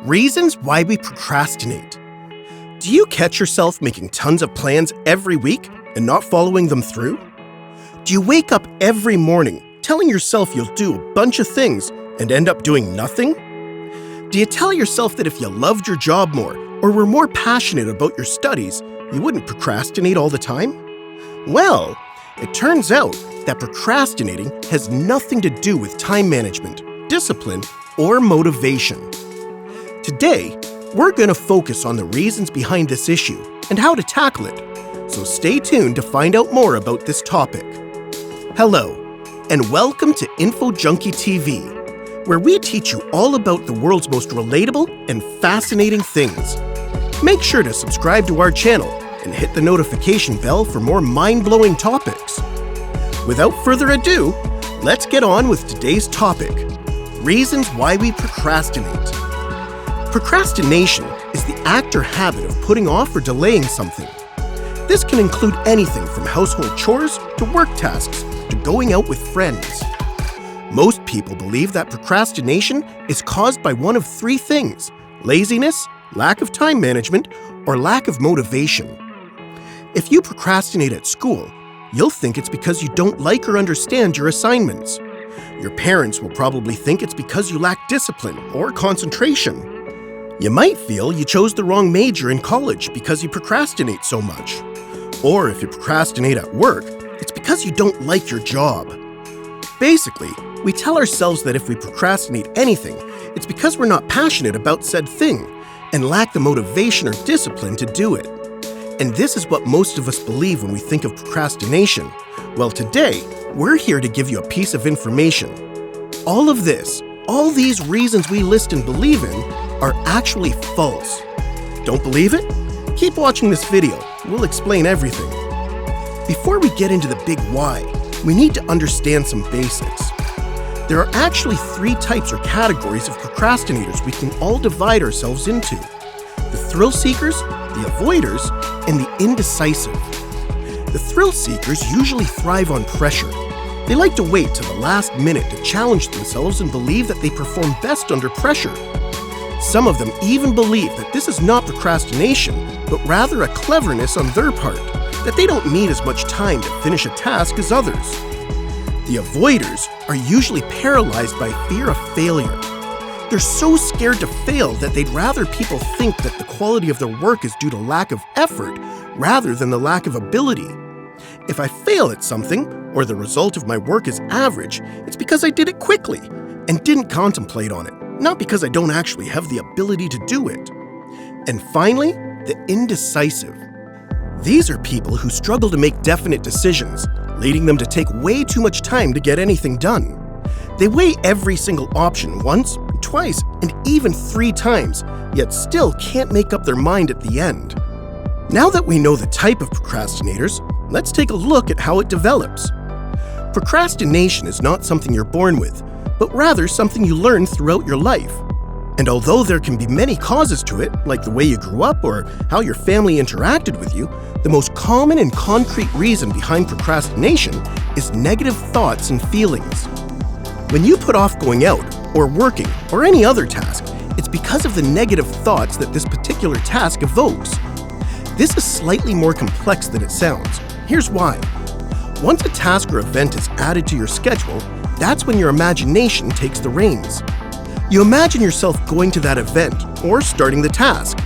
Reasons why we procrastinate. Do you catch yourself making tons of plans every week and not following them through? Do you wake up every morning telling yourself you'll do a bunch of things and end up doing nothing? Do you tell yourself that if you loved your job more or were more passionate about your studies, you wouldn't procrastinate all the time? Well, it turns out that procrastinating has nothing to do with time management, discipline, or motivation. Today, we're going to focus on the reasons behind this issue and how to tackle it, so stay tuned to find out more about this topic. Hello, and welcome to Junkie TV, where we teach you all about the world's most relatable and fascinating things. Make sure to subscribe to our channel and hit the notification bell for more mind-blowing topics. Without further ado, let's get on with today's topic, reasons why we procrastinate. Procrastination is the act or habit of putting off or delaying something. This can include anything from household chores to work tasks to going out with friends. Most people believe that procrastination is caused by one of three things: laziness, lack of time management, or lack of motivation. If you procrastinate at school, you'll think it's because you don't like or understand your assignments. Your parents will probably think it's because you lack discipline or concentration. You might feel you chose the wrong major in college because you procrastinate so much. Or if you procrastinate at work, it's because you don't like your job. Basically, we tell ourselves that if we procrastinate anything, it's because we're not passionate about said thing and lack the motivation or discipline to do it. And this is what most of us believe when we think of procrastination. Well, today, we're here to give you a piece of information. All these reasons we list and believe in are actually false. Don't believe it? Keep watching this video. We'll explain everything. Before we get into the big why, we need to understand some basics. There are actually three types or categories of procrastinators we can all divide ourselves into: the thrill seekers, the avoiders, and the indecisive. The thrill seekers usually thrive on pressure. They like to wait till the last minute to challenge themselves and believe that they perform best under pressure. Some of them even believe that this is not procrastination, but rather a cleverness on their part, that they don't need as much time to finish a task as others. The avoiders are usually paralyzed by fear of failure. They're so scared to fail that they'd rather people think that the quality of their work is due to lack of effort rather than the lack of ability. If I fail at something, or the result of my work is average, it's because I did it quickly and didn't contemplate on it, not because I don't actually have the ability to do it. And finally, the indecisive. These are people who struggle to make definite decisions, leading them to take way too much time to get anything done. They weigh every single option once, twice, and even 3 times, yet still can't make up their mind at the end. Now that we know the type of procrastinators, let's take a look at how it develops. Procrastination is not something you're born with, but rather something you learn throughout your life. And although there can be many causes to it, like the way you grew up or how your family interacted with you, the most common and concrete reason behind procrastination is negative thoughts and feelings. When you put off going out, or working, or any other task, it's because of the negative thoughts that this particular task evokes. This is slightly more complex than it sounds. Here's why. Once a task or event is added to your schedule, that's when your imagination takes the reins. You imagine yourself going to that event or starting the task,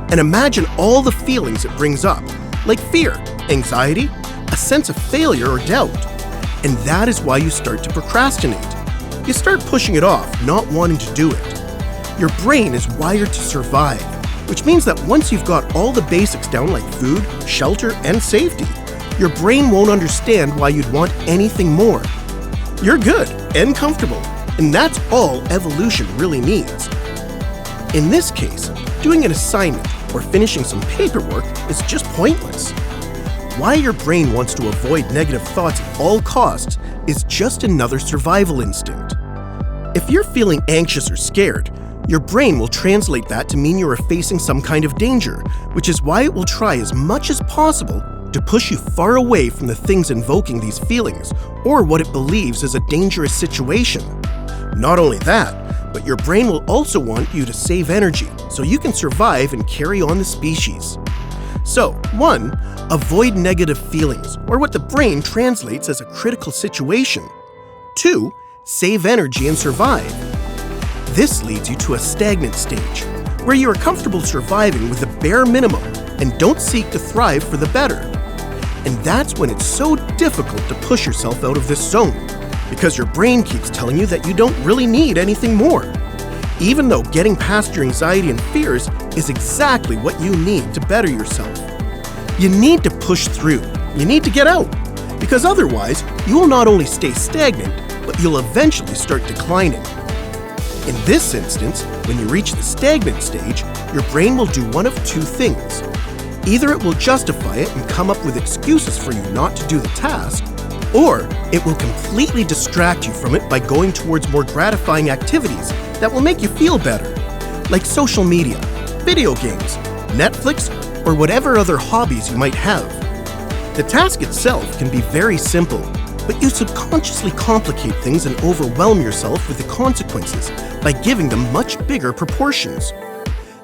and imagine all the feelings it brings up, like fear, anxiety, a sense of failure or doubt. And that is why you start to procrastinate. You start pushing it off, not wanting to do it. Your brain is wired to survive, which means that once you've got all the basics down like food, shelter, and safety, your brain won't understand why you'd want anything more. You're good and comfortable, and that's all evolution really needs. In this case, doing an assignment or finishing some paperwork is just pointless. Why your brain wants to avoid negative thoughts at all costs is just another survival instinct. If you're feeling anxious or scared, your brain will translate that to mean you are facing some kind of danger, which is why it will try as much as possible to push you far away from the things invoking these feelings or what it believes is a dangerous situation. Not only that, but your brain will also want you to save energy so you can survive and carry on the species. So, 1. Avoid negative feelings, or what the brain translates as a critical situation. 2. Save energy and survive. This leads you to a stagnant stage, where you are comfortable surviving with the bare minimum and don't seek to thrive for the better. And that's when it's so difficult to push yourself out of this zone, because your brain keeps telling you that you don't really need anything more, even though getting past your anxiety and fears is exactly what you need to better yourself. You need to push through. You need to get out, because otherwise you will not only stay stagnant, but you'll eventually start declining. In this instance, when you reach the stagnant stage, your brain will do one of two things. Either it will justify it and come up with excuses for you not to do the task, or it will completely distract you from it by going towards more gratifying activities that will make you feel better, like social media, video games, Netflix, or whatever other hobbies you might have. The task itself can be very simple, but you subconsciously complicate things and overwhelm yourself with the consequences by giving them much bigger proportions.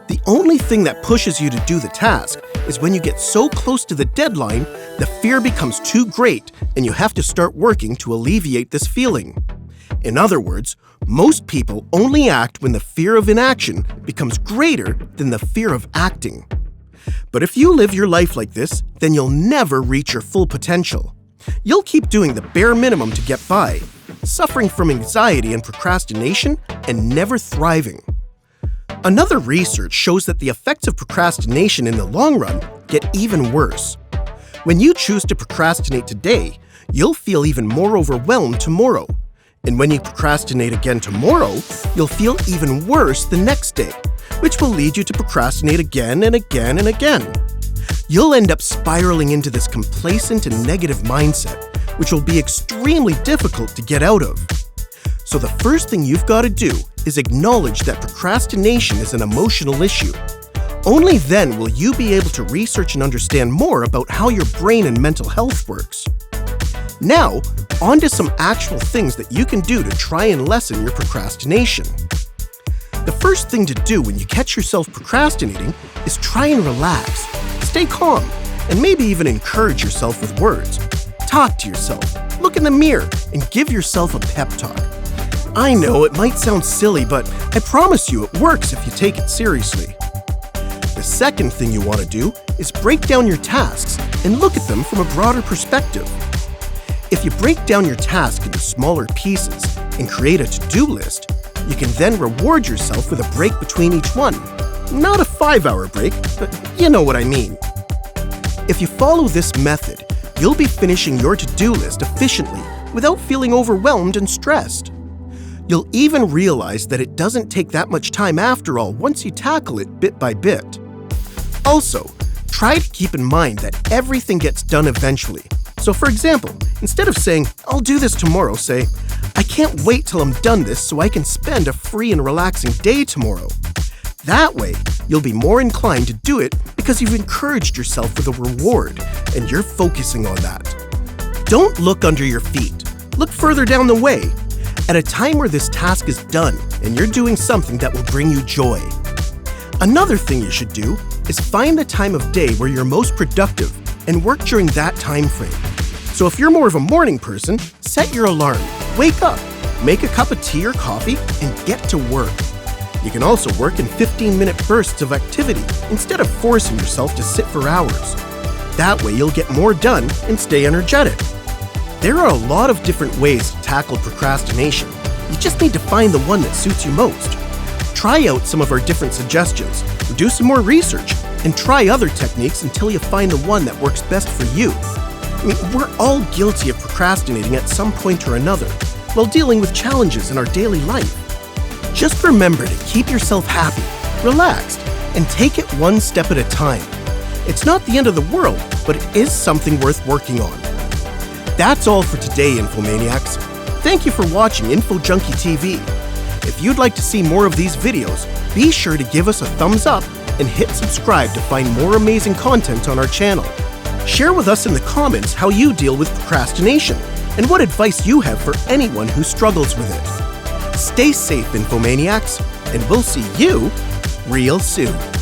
The only thing that pushes you to do the task is when you get so close to the deadline, the fear becomes too great and you have to start working to alleviate this feeling. In other words, most people only act when the fear of inaction becomes greater than the fear of acting. But if you live your life like this, then you'll never reach your full potential. You'll keep doing the bare minimum to get by, suffering from anxiety and procrastination, and never thriving. Another research shows that the effects of procrastination in the long run get even worse. When you choose to procrastinate today, you'll feel even more overwhelmed tomorrow. And when you procrastinate again tomorrow, you'll feel even worse the next day, which will lead you to procrastinate again and again and again. You'll end up spiraling into this complacent and negative mindset, which will be extremely difficult to get out of. So the first thing you've got to do is acknowledge that procrastination is an emotional issue. Only then will you be able to research and understand more about how your brain and mental health works. Now, on to some actual things that you can do to try and lessen your procrastination. The first thing to do when you catch yourself procrastinating is try and relax. Stay calm, and maybe even encourage yourself with words. Talk to yourself, look in the mirror, and give yourself a pep talk. I know it might sound silly, but I promise you it works if you take it seriously. The second thing you want to do is break down your tasks and look at them from a broader perspective. If you break down your task into smaller pieces and create a to-do list, you can then reward yourself with a break between each one. Not a 5-hour break, but you know what I mean. If you follow this method, you'll be finishing your to-do list efficiently without feeling overwhelmed and stressed. You'll even realize that it doesn't take that much time after all once you tackle it bit by bit. Also, try to keep in mind that everything gets done eventually. So for example, instead of saying, "I'll do this tomorrow," say, "I can't wait till I'm done this so I can spend a free and relaxing day tomorrow." That way, you'll be more inclined to do it because you've encouraged yourself with a reward and you're focusing on that. Don't look under your feet. Look further down the way, at a time where this task is done and you're doing something that will bring you joy. Another thing you should do is find the time of day where you're most productive and work during that time frame. So if you're more of a morning person, set your alarm, wake up, make a cup of tea or coffee, and get to work. You can also work in 15-minute bursts of activity instead of forcing yourself to sit for hours. That way you'll get more done and stay energetic. There are a lot of different ways to tackle procrastination. You just need to find the one that suits you most. Try out some of our different suggestions, do some more research, and try other techniques until you find the one that works best for you. We're all guilty of procrastinating at some point or another while dealing with challenges in our daily life. Just remember to keep yourself happy, relaxed, and take it one step at a time. It's not the end of the world, but it is something worth working on. That's all for today, Infomaniacs. Thank you for watching Info Junkie TV. If you'd like to see more of these videos, be sure to give us a thumbs up and hit subscribe to find more amazing content on our channel. Share with us in the comments how you deal with procrastination and what advice you have for anyone who struggles with it. Stay safe, Infomaniacs, and we'll see you real soon.